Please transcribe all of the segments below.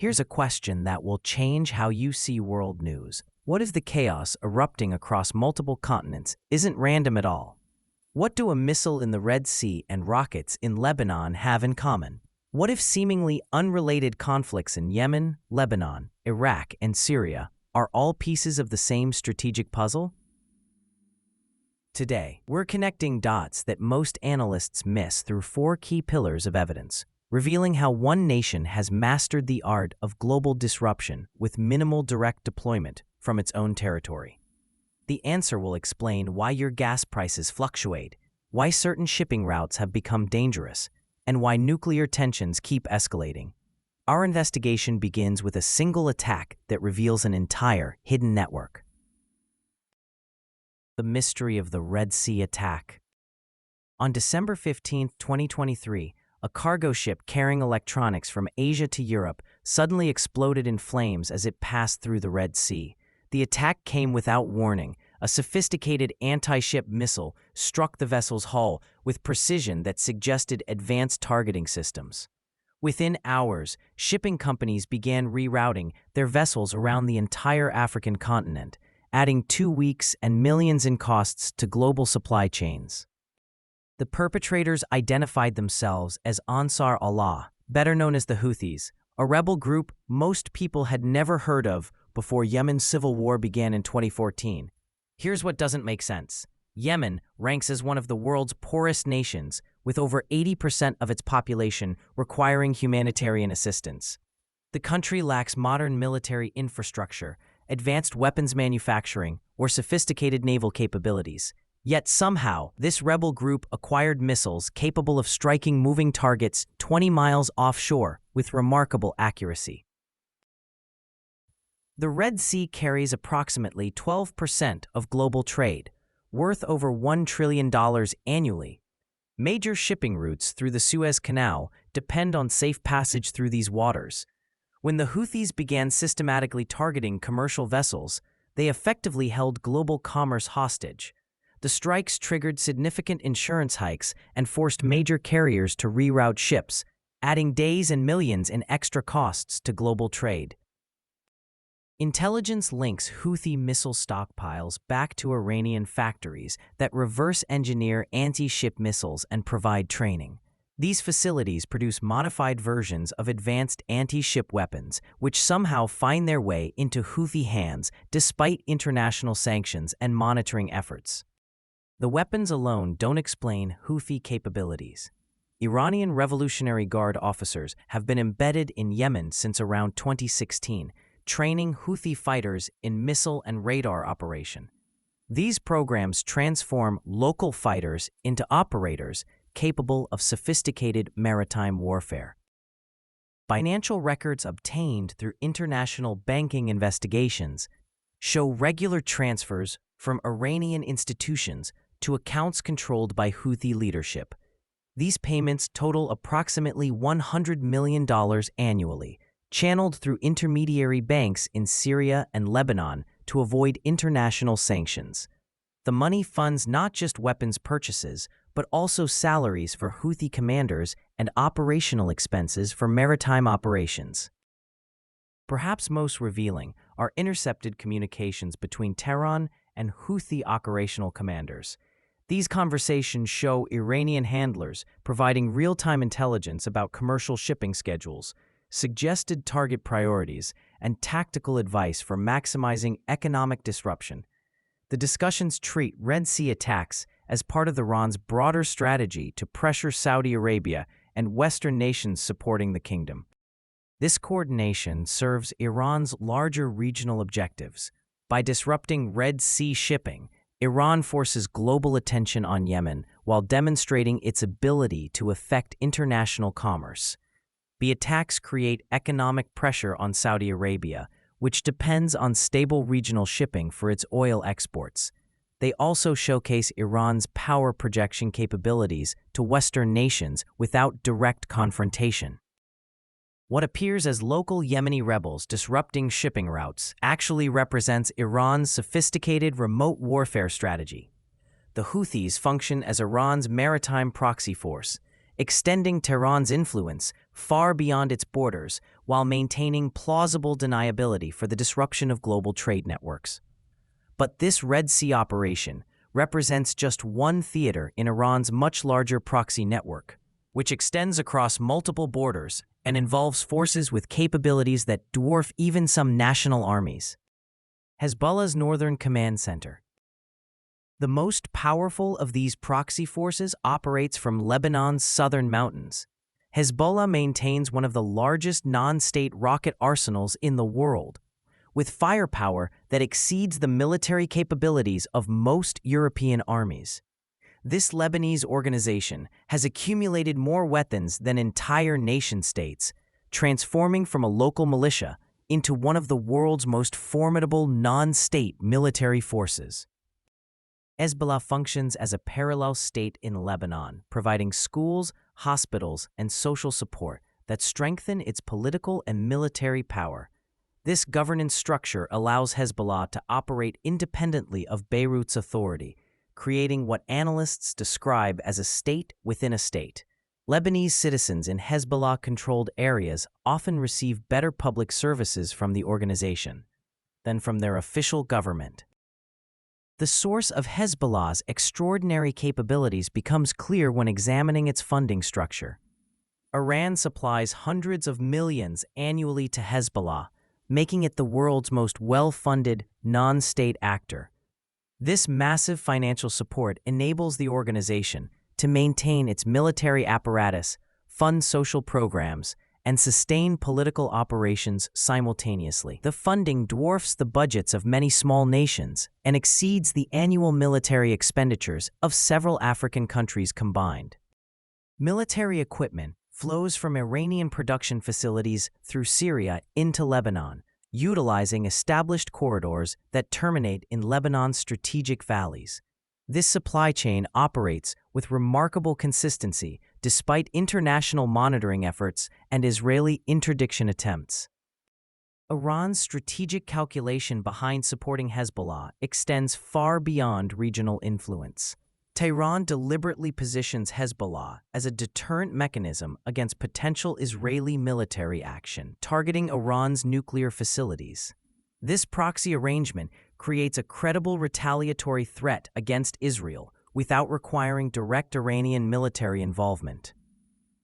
Here's a question that will change how you see world news. What if the chaos erupting across multiple continents isn't random at all? What do a missile in the Red Sea and rockets in Lebanon have in common? What if seemingly unrelated conflicts in Yemen, Lebanon, Iraq, and Syria are all pieces of the same strategic puzzle? Today, we're connecting dots that most analysts miss through four key pillars of evidence, revealing how one nation has mastered the art of global disruption with minimal direct deployment from its own territory. The answer will explain why your gas prices fluctuate, why certain shipping routes have become dangerous, and why nuclear tensions keep escalating. Our investigation begins with a single attack that reveals an entire hidden network. The mystery of the Red Sea attack. On December 15, 2023, a cargo ship carrying electronics from Asia to Europe suddenly exploded in flames as it passed through the Red Sea. The attack came without warning. A sophisticated anti-ship missile struck the vessel's hull with precision that suggested advanced targeting systems. Within hours, shipping companies began rerouting their vessels around the entire African continent, adding 2 weeks and millions in costs to global supply chains. The perpetrators identified themselves as Ansar Allah, better known as the Houthis, a rebel group most people had never heard of before Yemen's civil war began in 2014. Here's what doesn't make sense. Yemen ranks as one of the world's poorest nations, with over 80% of its population requiring humanitarian assistance. The country lacks modern military infrastructure, advanced weapons manufacturing, or sophisticated naval capabilities. Yet somehow, this rebel group acquired missiles capable of striking moving targets 20 miles offshore with remarkable accuracy. The Red Sea carries approximately 12% of global trade, worth over $1 trillion annually. Major shipping routes through the Suez Canal depend on safe passage through these waters. When the Houthis began systematically targeting commercial vessels, they effectively held global commerce hostage. The strikes triggered significant insurance hikes and forced major carriers to reroute ships, adding days and millions in extra costs to global trade. Intelligence links Houthi missile stockpiles back to Iranian factories that reverse engineer anti-ship missiles and provide training. These facilities produce modified versions of advanced anti-ship weapons, which somehow find their way into Houthi hands despite international sanctions and monitoring efforts. The weapons alone don't explain Houthi capabilities. Iranian Revolutionary Guard officers have been embedded in Yemen since around 2016, training Houthi fighters in missile and radar operation. These programs transform local fighters into operators capable of sophisticated maritime warfare. Financial records obtained through international banking investigations show regular transfers from Iranian institutions to accounts controlled by Houthi leadership. These payments total approximately $100 million annually, channeled through intermediary banks in Syria and Lebanon to avoid international sanctions. The money funds not just weapons purchases, but also salaries for Houthi commanders and operational expenses for maritime operations. Perhaps most revealing are intercepted communications between Tehran and Houthi operational commanders. These conversations show Iranian handlers providing real-time intelligence about commercial shipping schedules, suggested target priorities, and tactical advice for maximizing economic disruption. The discussions treat Red Sea attacks as part of Iran's broader strategy to pressure Saudi Arabia and Western nations supporting the kingdom. This coordination serves Iran's larger regional objectives. By disrupting Red Sea shipping, Iran forces global attention on Yemen while demonstrating its ability to affect international commerce. The attacks create economic pressure on Saudi Arabia, which depends on stable regional shipping for its oil exports. They also showcase Iran's power projection capabilities to Western nations without direct confrontation. What appears as local Yemeni rebels disrupting shipping routes actually represents Iran's sophisticated remote warfare strategy. The Houthis function as Iran's maritime proxy force, extending Tehran's influence far beyond its borders while maintaining plausible deniability for the disruption of global trade networks. But this Red Sea operation represents just one theater in Iran's much larger proxy network, which extends across multiple borders and involves forces with capabilities that dwarf even some national armies. Hezbollah's Northern Command Center. The most powerful of these proxy forces operates from Lebanon's southern mountains. Hezbollah maintains one of the largest non-state rocket arsenals in the world, with firepower that exceeds the military capabilities of most European armies. This Lebanese organization has accumulated more weapons than entire nation-states, transforming from a local militia into one of the world's most formidable non-state military forces. Hezbollah functions as a parallel state in Lebanon, providing schools, hospitals, and social support that strengthen its political and military power. This governance structure allows Hezbollah to operate independently of Beirut's authority, creating what analysts describe as a state within a state. Lebanese citizens in Hezbollah-controlled areas often receive better public services from the organization than from their official government. The source of Hezbollah's extraordinary capabilities becomes clear when examining its funding structure. Iran supplies hundreds of millions annually to Hezbollah, making it the world's most well-funded non-state actor. This massive financial support enables the organization to maintain its military apparatus, fund social programs, and sustain political operations simultaneously. The funding dwarfs the budgets of many small nations and exceeds the annual military expenditures of several African countries combined. Military equipment flows from Iranian production facilities through Syria into Lebanon, utilizing established corridors that terminate in Lebanon's strategic valleys. This supply chain operates with remarkable consistency despite international monitoring efforts and Israeli interdiction attempts. Iran's strategic calculation behind supporting Hezbollah extends far beyond regional influence. Tehran deliberately positions Hezbollah as a deterrent mechanism against potential Israeli military action, targeting Iran's nuclear facilities. This proxy arrangement creates a credible retaliatory threat against Israel without requiring direct Iranian military involvement.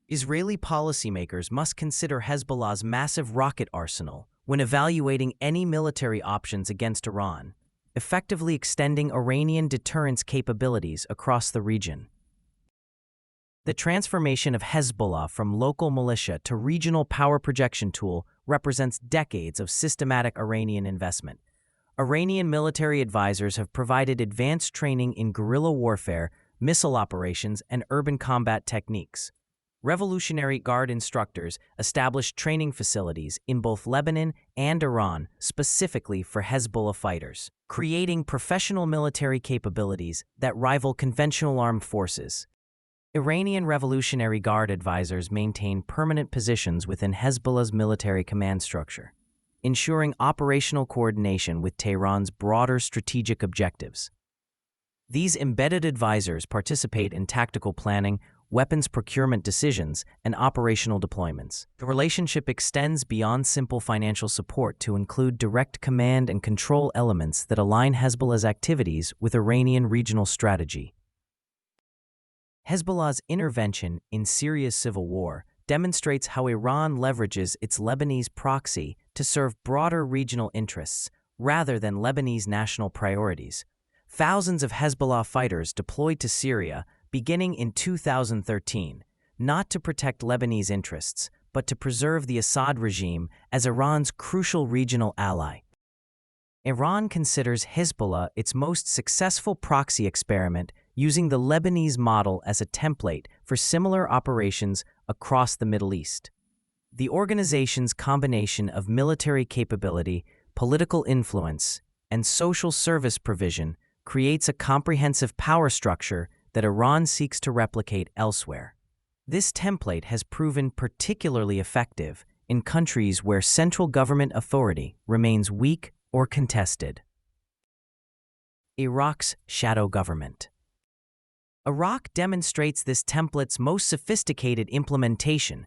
Israeli policymakers must consider Hezbollah's massive rocket arsenal when evaluating any military options against Iran, effectively extending Iranian deterrence capabilities across the region. The transformation of Hezbollah from local militia to regional power projection tool represents decades of systematic Iranian investment. Iranian military advisors have provided advanced training in guerrilla warfare, missile operations, and urban combat techniques. Revolutionary Guard instructors established training facilities in both Lebanon and Iran specifically for Hezbollah fighters, creating professional military capabilities that rival conventional armed forces. Iranian Revolutionary Guard advisors maintain permanent positions within Hezbollah's military command structure, ensuring operational coordination with Tehran's broader strategic objectives. These embedded advisors participate in tactical planning, weapons procurement decisions, and operational deployments. The relationship extends beyond simple financial support to include direct command and control elements that align Hezbollah's activities with Iranian regional strategy. Hezbollah's intervention in Syria's civil war demonstrates how Iran leverages its Lebanese proxy to serve broader regional interests rather than Lebanese national priorities. Thousands of Hezbollah fighters deployed to Syria beginning in 2013, not to protect Lebanese interests, but to preserve the Assad regime as Iran's crucial regional ally. Iran considers Hezbollah its most successful proxy experiment, using the Lebanese model as a template for similar operations across the Middle East. The organization's combination of military capability, political influence, and social service provision creates a comprehensive power structure that Iran seeks to replicate elsewhere. This template has proven particularly effective in countries where central government authority remains weak or contested. Iraq's shadow government. Iraq demonstrates this template's most sophisticated implementation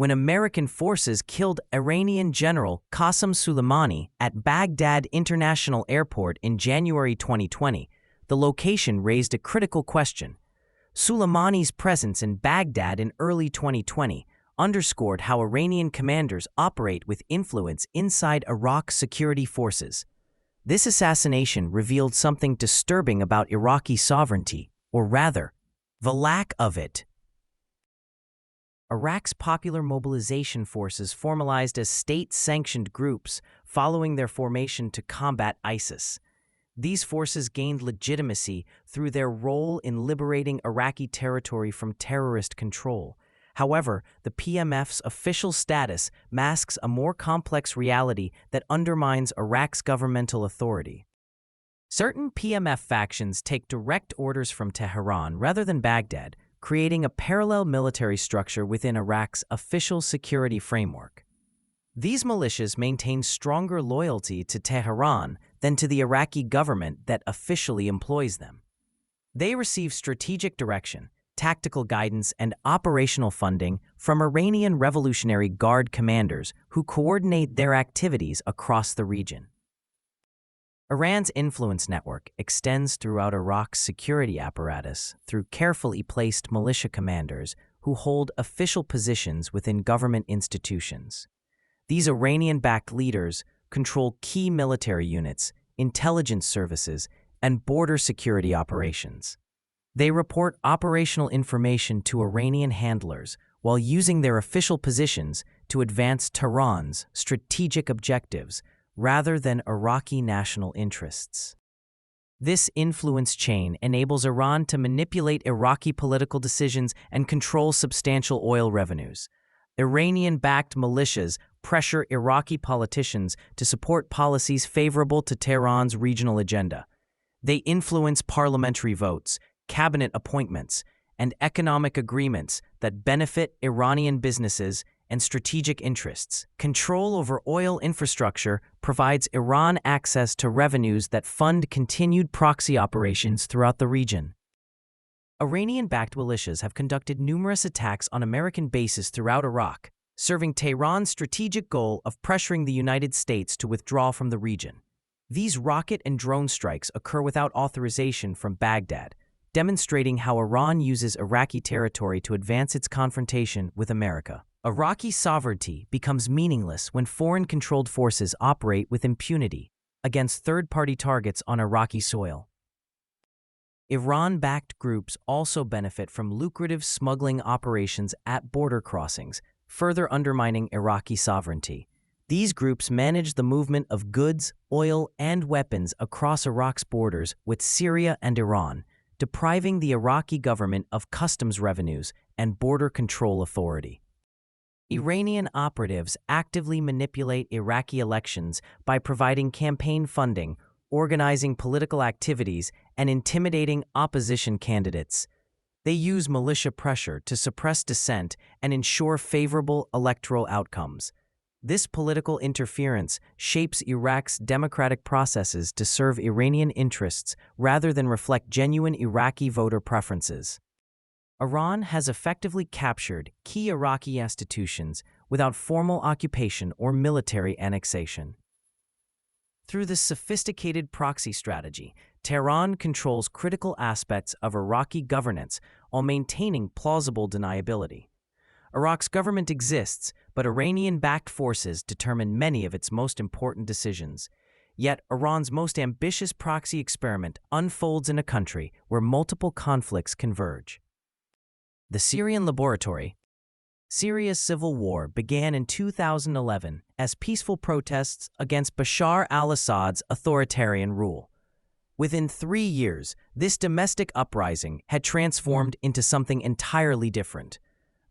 when American forces killed Iranian General Qasem Soleimani at Baghdad International Airport in January 2020, the location raised a critical question. Soleimani's presence in Baghdad in early 2020 underscored how Iranian commanders operate with influence inside Iraq's security forces. This assassination revealed something disturbing about Iraqi sovereignty, or rather, the lack of it. Iraq's Popular Mobilization Forces formalized as state-sanctioned groups following their formation to combat ISIS. These forces gained legitimacy through their role in liberating Iraqi territory from terrorist control. However, the PMF's official status masks a more complex reality that undermines Iraq's governmental authority. Certain PMF factions take direct orders from Tehran rather than Baghdad, creating a parallel military structure within Iraq's official security framework. These militias maintain stronger loyalty to Tehran than to the Iraqi government that officially employs them. They receive strategic direction, tactical guidance, and operational funding from Iranian Revolutionary Guard commanders who coordinate their activities across the region. Iran's influence network extends throughout Iraq's security apparatus through carefully placed militia commanders who hold official positions within government institutions. These Iranian-backed leaders control key military units, intelligence services, and border security operations. They report operational information to Iranian handlers while using their official positions to advance Tehran's strategic objectives rather than Iraqi national interests. This influence chain enables Iran to manipulate Iraqi political decisions and control substantial oil revenues. Iranian-backed militias pressure Iraqi politicians to support policies favorable to Tehran's regional agenda. They influence parliamentary votes, cabinet appointments, and economic agreements that benefit Iranian businesses and strategic interests. Control over oil infrastructure provides Iran access to revenues that fund continued proxy operations throughout the region. Iranian-backed militias have conducted numerous attacks on American bases throughout Iraq, serving Tehran's strategic goal of pressuring the United States to withdraw from the region. These rocket and drone strikes occur without authorization from Baghdad, demonstrating how Iran uses Iraqi territory to advance its confrontation with America. Iraqi sovereignty becomes meaningless when foreign-controlled forces operate with impunity against third-party targets on Iraqi soil. Iran-backed groups also benefit from lucrative smuggling operations at border crossings, further undermining Iraqi sovereignty. These groups manage the movement of goods, oil, and weapons across Iraq's borders with Syria and Iran, depriving the Iraqi government of customs revenues and border control authority. Iranian operatives actively manipulate Iraqi elections by providing campaign funding, organizing political activities, and intimidating opposition candidates. They use militia pressure to suppress dissent and ensure favorable electoral outcomes. This political interference shapes Iraq's democratic processes to serve Iranian interests rather than reflect genuine Iraqi voter preferences. Iran has effectively captured key Iraqi institutions without formal occupation or military annexation. Through this sophisticated proxy strategy, Tehran controls critical aspects of Iraqi governance while maintaining plausible deniability. Iraq's government exists, but Iranian-backed forces determine many of its most important decisions. Yet, Iran's most ambitious proxy experiment unfolds in a country where multiple conflicts converge. The Syrian laboratory. Syria's civil war began in 2011 as peaceful protests against Bashar al-Assad's authoritarian rule. Within 3 years, this domestic uprising had transformed into something entirely different,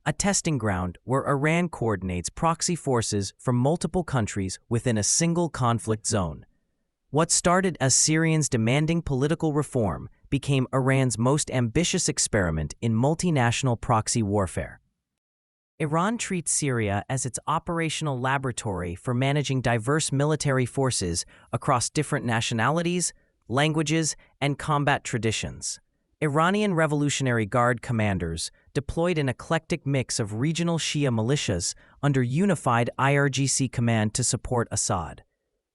a testing ground where Iran coordinates proxy forces from multiple countries within a single conflict zone. What started as Syrians demanding political reform became Iran's most ambitious experiment in multinational proxy warfare. Iran treats Syria as its operational laboratory for managing diverse military forces across different nationalities, languages, and combat traditions. Iranian Revolutionary Guard commanders deployed an eclectic mix of regional Shia militias under unified IRGC command to support Assad.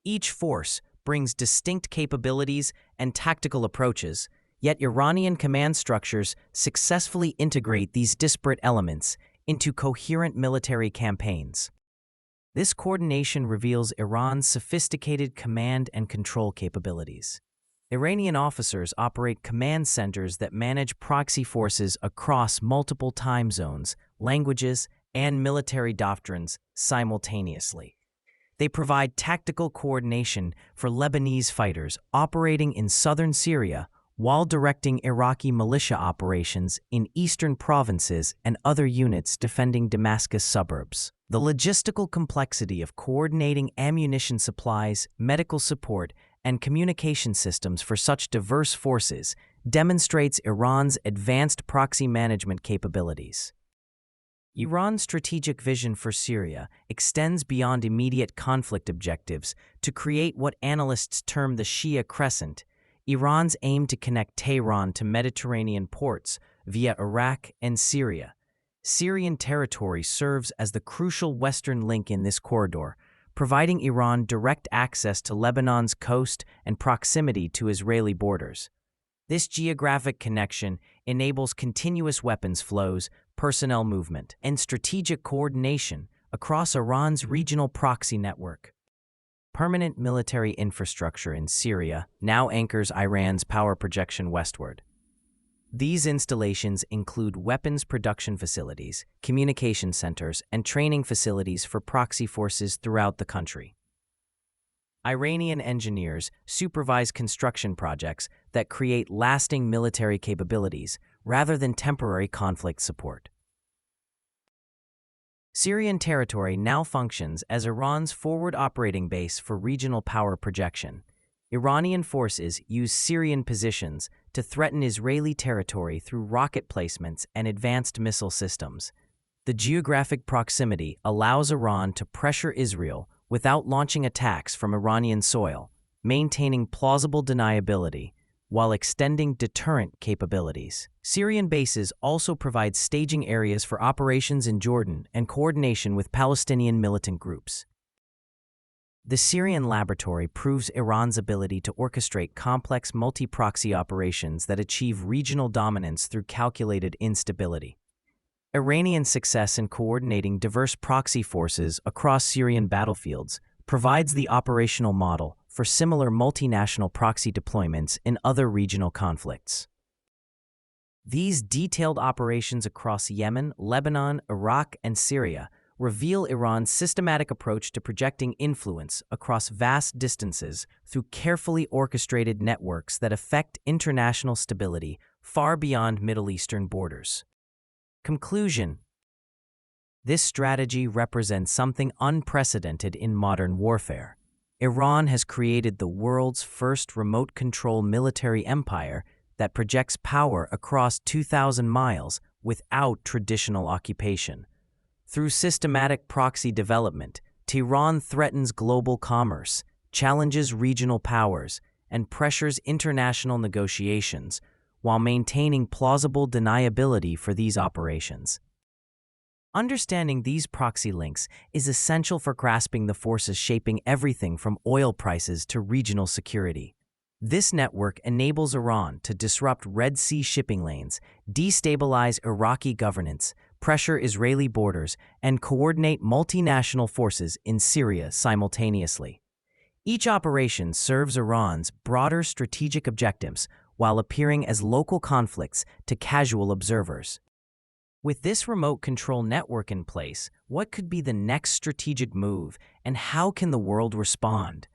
Each force brings distinct capabilities and tactical approaches, yet Iranian command structures successfully integrate these disparate elements into coherent military campaigns. This coordination reveals Iran's sophisticated command and control capabilities. Iranian officers operate command centers that manage proxy forces across multiple time zones, languages, and military doctrines simultaneously. They provide tactical coordination for Lebanese fighters operating in southern Syria while directing Iraqi militia operations in eastern provinces and other units defending Damascus suburbs. The logistical complexity of coordinating ammunition supplies, medical support, and communication systems for such diverse forces demonstrates Iran's advanced proxy management capabilities. Iran's strategic vision for Syria extends beyond immediate conflict objectives to create what analysts term the Shia Crescent. Iran's aim to connect Tehran to Mediterranean ports via Iraq and Syria. Syrian territory serves as the crucial western link in this corridor, providing Iran direct access to Lebanon's coast and proximity to Israeli borders. This geographic connection enables continuous weapons flows, personnel movement, and strategic coordination across Iran's regional proxy network. Permanent military infrastructure in Syria now anchors Iran's power projection westward. These installations include weapons production facilities, communication centers, and training facilities for proxy forces throughout the country. Iranian engineers supervise construction projects that create lasting military capabilities rather than temporary conflict support. Syrian territory now functions as Iran's forward operating base for regional power projection. Iranian forces use Syrian positions to threaten Israeli territory through rocket placements and advanced missile systems. The geographic proximity allows Iran to pressure Israel without launching attacks from Iranian soil, maintaining plausible deniability while extending deterrent capabilities. Syrian bases also provide staging areas for operations in Jordan and coordination with Palestinian militant groups. The Syrian laboratory proves Iran's ability to orchestrate complex multi-proxy operations that achieve regional dominance through calculated instability. Iranian success in coordinating diverse proxy forces across Syrian battlefields provides the operational model for similar multinational proxy deployments in other regional conflicts. These detailed operations across Yemen, Lebanon, Iraq, and Syria reveal Iran's systematic approach to projecting influence across vast distances through carefully orchestrated networks that affect international stability far beyond Middle Eastern borders. Conclusion: this strategy represents something unprecedented in modern warfare. Iran has created the world's first remote-control military empire that projects power across 2,000 miles without traditional occupation. Through systematic proxy development, Tehran threatens global commerce, challenges regional powers, and pressures international negotiations, while maintaining plausible deniability for these operations. Understanding these proxy links is essential for grasping the forces shaping everything from oil prices to regional security. This network enables Iran to disrupt Red Sea shipping lanes, destabilize Iraqi governance, pressure Israeli borders, and coordinate multinational forces in Syria simultaneously. Each operation serves Iran's broader strategic objectives while appearing as local conflicts to casual observers. With this remote control network in place, what could be the next strategic move, and how can the world respond?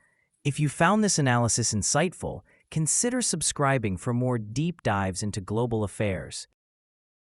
If you found this analysis insightful, consider subscribing for more deep dives into global affairs.